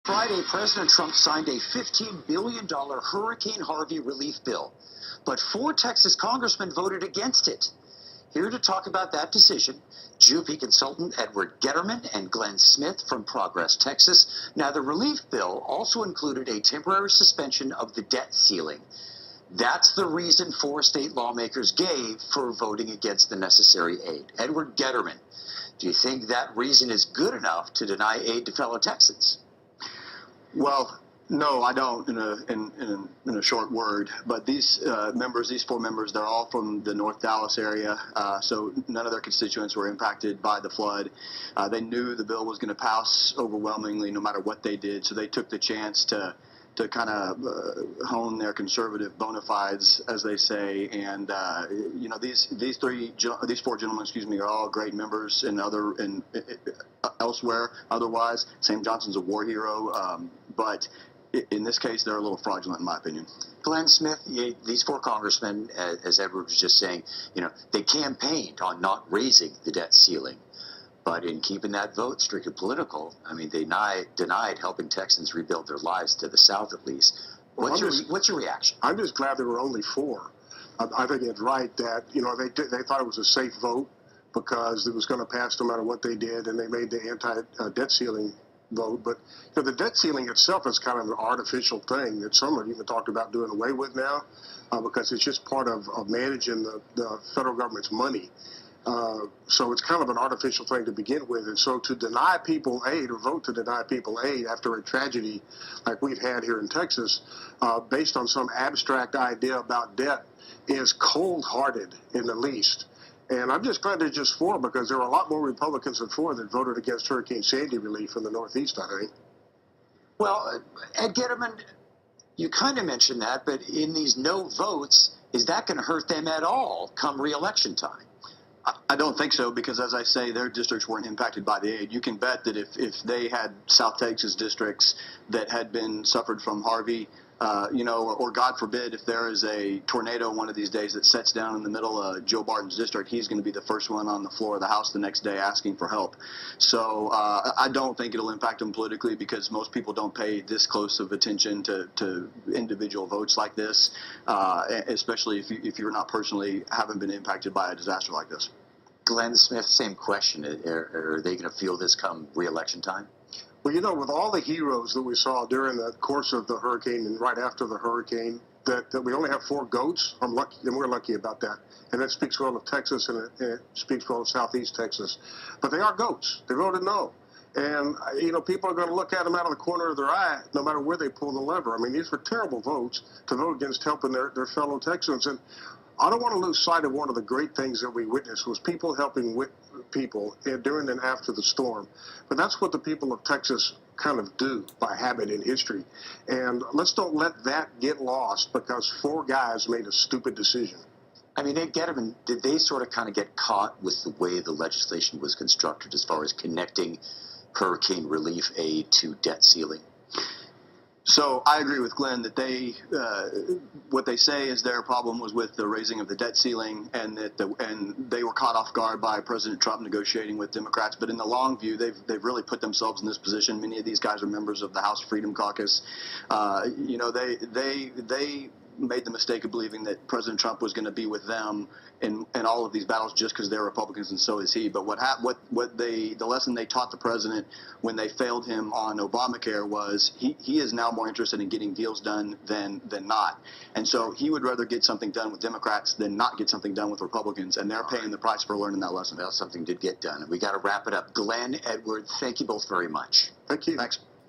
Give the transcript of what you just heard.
Friday, President Trump signed a $15 billion Hurricane Harvey relief bill, but 4 Texas congressmen voted against it. Here to talk about that decision, GOP consultant Edward Getterman and Glenn Smith from Progress, Texas. Now, the relief bill also included a temporary suspension of the debt ceiling. That's the reason 4 state lawmakers gave for voting against the necessary aid. Edward Getterman, do you think that reason is good enough to deny aid to fellow Texans? Well, no, I don't, in a short word. But these these 4 members, they're all from the North Dallas area, so none of their constituents were impacted by the flood. They knew the bill was going to pass overwhelmingly no matter what they did, so they took the chance to kind of hone their conservative bona fides, as they say. And these 4 gentlemen, are all great members elsewhere. Otherwise, Sam Johnson's a war hero, but in this case, they're a little fraudulent, in my opinion. Glenn Smith, these 4 congressmen, as Edward was just saying, they campaigned on not raising the debt ceiling. But in keeping that vote strictly political, they denied helping Texans rebuild their lives, to the South at least. What's your reaction? I'm just glad there were only 4. I think it's right that, they thought it was a safe vote because it was going to pass no matter what they did, and they made the anti-debt ceiling vote. But the debt ceiling itself is kind of an artificial thing that some have even talked about doing away with now because it's just part of managing the federal government's money. So it's kind of an artificial thing to begin with. And so to deny people aid or vote to deny people aid after a tragedy like we've had here in Texas, based on some abstract idea about debt, is cold-hearted in the least. And I'm just glad they're just 4 because there were a lot more Republicans than 4 that voted against Hurricane Sandy relief in the Northeast, I think. Well, Ed Getterman, you kind of mentioned that, but in these no votes, is that going to hurt them at all come re-election time? I don't think so, because as I say, their districts weren't impacted by the aid. You can bet that if they had South Texas districts that had been suffered from Harvey, or God forbid, if there is a tornado one of these days that sets down in the middle of Joe Barton's district, he's going to be the first one on the floor of the House the next day asking for help. So I don't think it'll impact them politically, because most people don't pay this close of attention to individual votes like this, especially if you're not haven't been impacted by a disaster like this. Glenn Smith, same question. Are they going to feel this come re-election time? Well, with all the heroes that we saw during the course of the hurricane and right after the hurricane, that we only have 4 goats, I'm lucky, and we're lucky about that. And that speaks well of Texas, and it speaks well of Southeast Texas. But they are goats. They voted no. And, people are going to look at them out of the corner of their eye no matter where they pull the lever. These were terrible votes to vote against helping their fellow Texans. And I don't want to lose sight of one of the great things that we witnessed was people helping people during and after the storm. But that's what the people of Texas kind of do by habit in history. And let's don't let that get lost because 4 guys made a stupid decision. Ed Getterman, did they sort of kind of get caught with the way the legislation was constructed as far as connecting hurricane relief aid to debt ceiling? So I agree with Glenn that what they say is their problem was with the raising of the debt ceiling, and that they were caught off guard by President Trump negotiating with Democrats. But in the long view, they've really put themselves in this position. Many of these guys are members of the House Freedom Caucus. They made the mistake of believing that President Trump was going to be with them in all of these battles just because they're Republicans and so is he. But the lesson they taught the president when they failed him on Obamacare was he is now more interested in getting deals done than not. And so he would rather get something done with Democrats than not get something done with Republicans, and they're paying the price for learning that lesson. Well, something did get done, and we got to wrap it up. Glenn, Edward, thank you both very much. Thank you. Thanks.